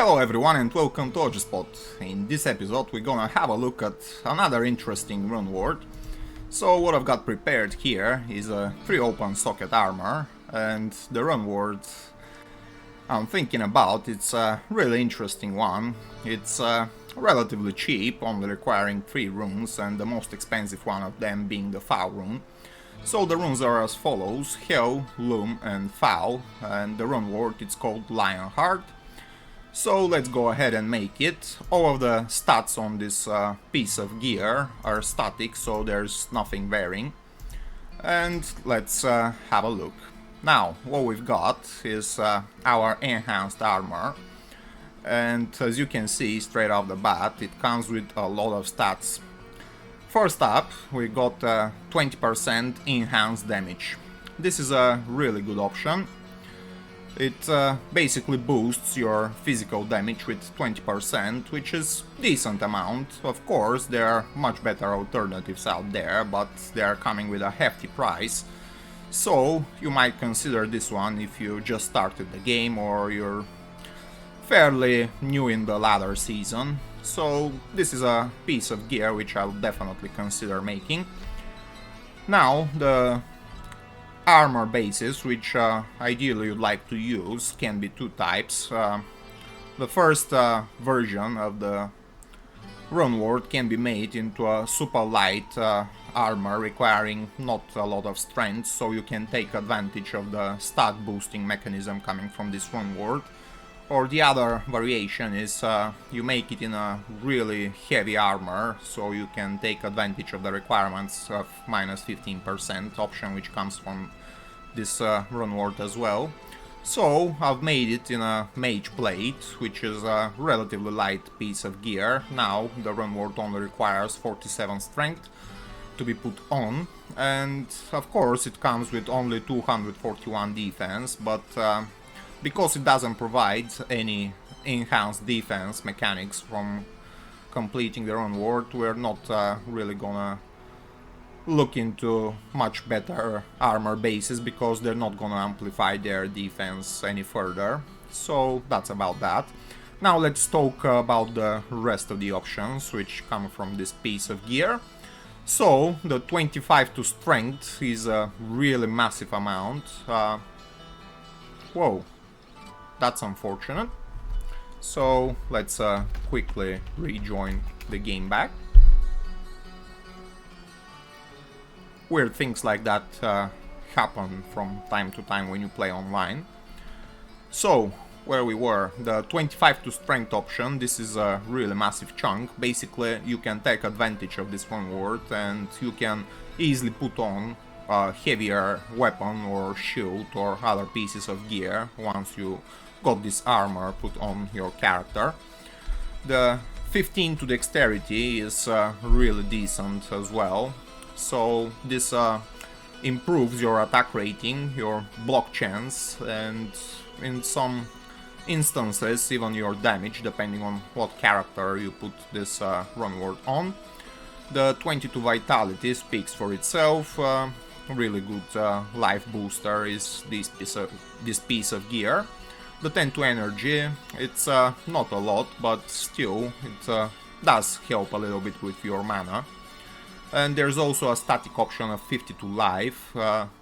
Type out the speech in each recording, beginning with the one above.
Hello everyone and welcome to Ojispot. In this episode we're gonna have a look at another interesting runeword. So what I've got prepared here is a 3 open socket armor, and the runeword I'm thinking about, it's a really interesting one. It's relatively cheap, only requiring 3 runes, and the most expensive one of them being the Foul rune. So the runes are as follows: Hell, Loom and Foul, and the runeword it's called Lionheart. So let's go ahead and make it. All of the stats on this piece of gear are static, so there's nothing varying. And let's have a look. Now, what we've got is our enhanced armor. And as you can see straight off the bat, it comes with a lot of stats. First up, we got 20% enhanced damage. This is a really good option. It basically boosts your physical damage with 20%, which is a decent amount. Of course, there are much better alternatives out there, but they are coming with a hefty price. So you might consider this one if you just started the game or you're fairly new in the ladder season. So this is a piece of gear which I'll definitely consider making. Now, the armor bases, which ideally you'd like to use, can be 2 types. The first version of the runeword can be made into a super light armor requiring not a lot of strength, so you can take advantage of the stat boosting mechanism coming from this runeword. Or the other variation is you make it in a really heavy armor, so you can take advantage of the requirements of minus 15% option, which comes from this runeword as well. So I've made it in a mage plate, which is a relatively light piece of gear. Now the runeword only requires 47 strength to be put on, and of course it comes with only 241 defense, but because it doesn't provide any enhanced defense mechanics from completing the runeword, we're not really gonna look into much better armor bases because they're not gonna amplify their defense any further. So that's about that. Now let's talk about the rest of the options which come from this piece of gear. So the 25 to strength is a really massive amount. Whoa, that's unfortunate. So let's quickly rejoin the game back. Weird things like that happen from time to time when you play online. So, where we were, the 25 to strength option, this is a really massive chunk. Basically, you can take advantage of this runeword and you can easily put on a heavier weapon or shield or other pieces of gear once you got this armor put on your character. The 15 to dexterity is really decent as well. So this improves your attack rating, your block chance, and in some instances even your damage, depending on what character you put this runeword on. The 22 vitality speaks for itself. Really good life booster is this piece of gear. The 10 to energy, it's not a lot, but still it does help a little bit with your mana. And there's also a static option of 50 to life.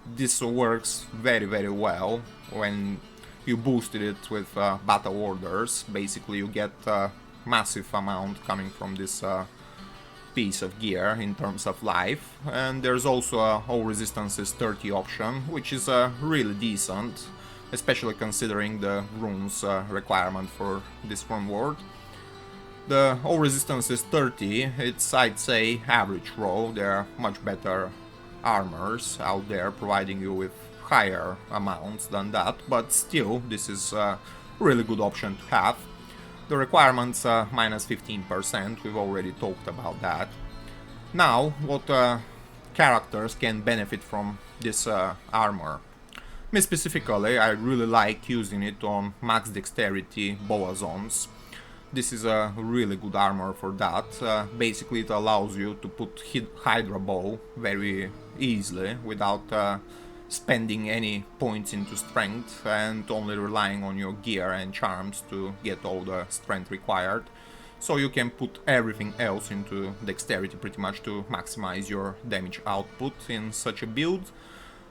This works very well when you boosted it with battle orders. Basically you get a massive amount coming from this piece of gear in terms of life. And there's also a all resistances 30 option, which is really decent, especially considering the runes requirement for this runeword. The all resistance is 30, it's, I'd say, average roll. There are much better armors out there providing you with higher amounts than that, but still this is a really good option to have. The requirements minus 15%, we've already talked about that. Now, what characters can benefit from this armor? Me specifically, I really like using it on max dexterity boazons. This is a really good armor for that. Basically it allows you to put Hydra Bow very easily without spending any points into strength and only relying on your gear and charms to get all the strength required. So you can put everything else into dexterity pretty much to maximize your damage output in such a build.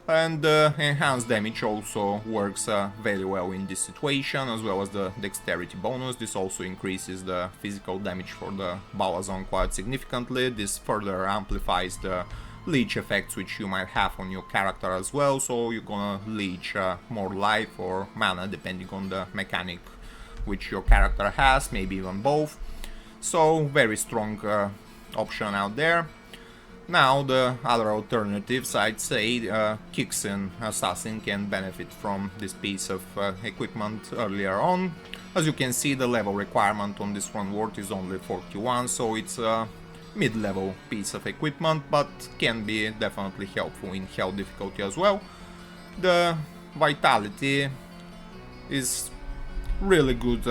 And enhanced damage also works very well in this situation, as well as the dexterity bonus. This also increases the physical damage for the Balazon quite significantly. This further amplifies the leech effects which you might have on your character as well, so you're gonna leech more life or mana depending on the mechanic which your character has, maybe even both. So very strong option out there. Now the other alternatives, I'd say Kixin Assassin can benefit from this piece of equipment earlier on. As you can see, the level requirement on this Runeword is only 41, so it's a mid-level piece of equipment, but can be definitely helpful in hell difficulty as well. The Vitality is really good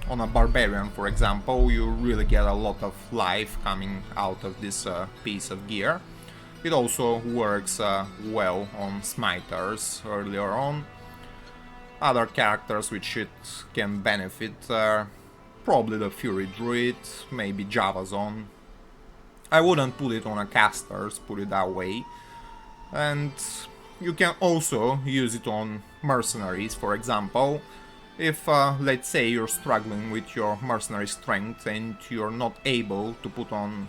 on a Barbarian, for example. You really get a lot of life coming out of this piece of gear. It also works well on Smiters earlier on. Other characters which it can benefit are probably the Fury Druid, maybe Javazon. I wouldn't put it on a casters, put it that way. And you can also use it on mercenaries, for example. If, let's say, you're struggling with your mercenary strength and you're not able to put on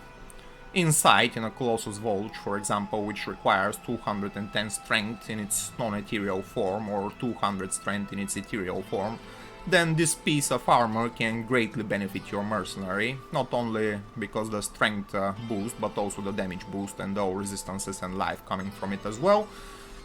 Insight in a Colossus Vulture, for example, which requires 210 strength in its non-ethereal form or 200 strength in its ethereal form, then this piece of armor can greatly benefit your mercenary, not only because the strength boost, but also the damage boost and all resistances and life coming from it as well.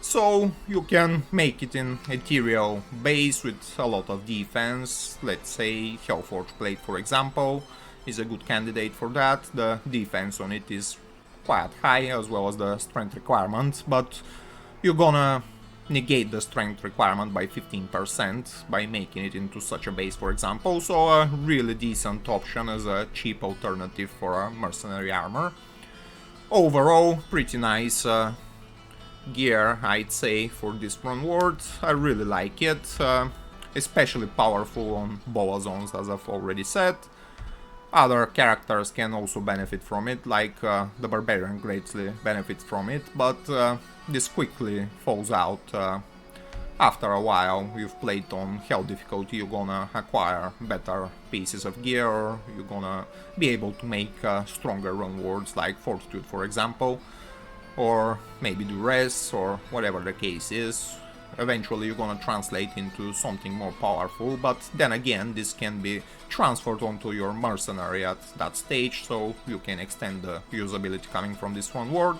So you can make it in ethereal base with a lot of defense. Let's say Hellforge Plate, for example, is a good candidate for that. The defense on it is quite high, as well as the strength requirement, but you're gonna negate the strength requirement by 15% by making it into such a base, for example. So a really decent option as a cheap alternative for a mercenary armor. Overall, pretty nice gear, I'd say, for this Runeword. I really like it, especially powerful on Balazons, as I've already said. Other characters can also benefit from it, like the Barbarian greatly benefits from it, but this quickly falls out. After a while you've played on hell difficulty, you're gonna acquire better pieces of gear, or you're gonna be able to make stronger Runewords like Fortitude, for example, or maybe Duress, or whatever the case is. Eventually you're gonna translate into something more powerful, but then again this can be transferred onto your mercenary at that stage, so you can extend the usability coming from this Runeword.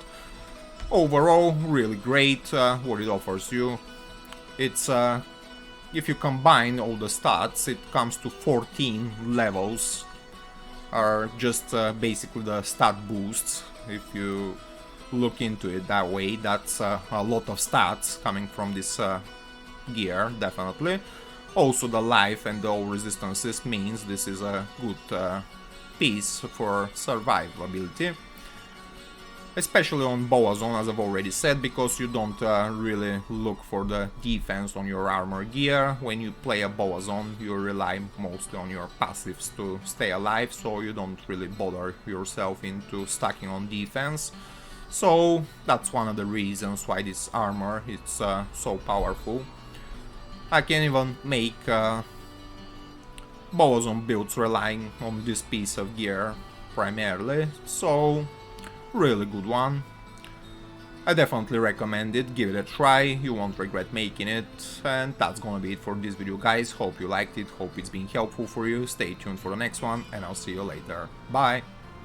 Overall, really great what it offers you. It's if you combine all the stats, it comes to 14 levels, are just basically the stat boosts. If you look into it that way, that's a lot of stats coming from this gear, definitely. Also the life and all resistances means this is a good piece for survivability, especially on Balazon, as I've already said, because you don't really look for the defense on your armor gear. When you play a Balazon, you rely mostly on your passives to stay alive, so you don't really bother yourself into stacking on defense. So that's one of the reasons why this armor is so powerful. I can even make Balazon builds relying on this piece of gear primarily, so really good one. I definitely recommend it, give it a try, you won't regret making it. And that's gonna be it for this video, guys. Hope you liked it, hope it's been helpful for you. Stay tuned for the next one, and I'll see you later. Bye!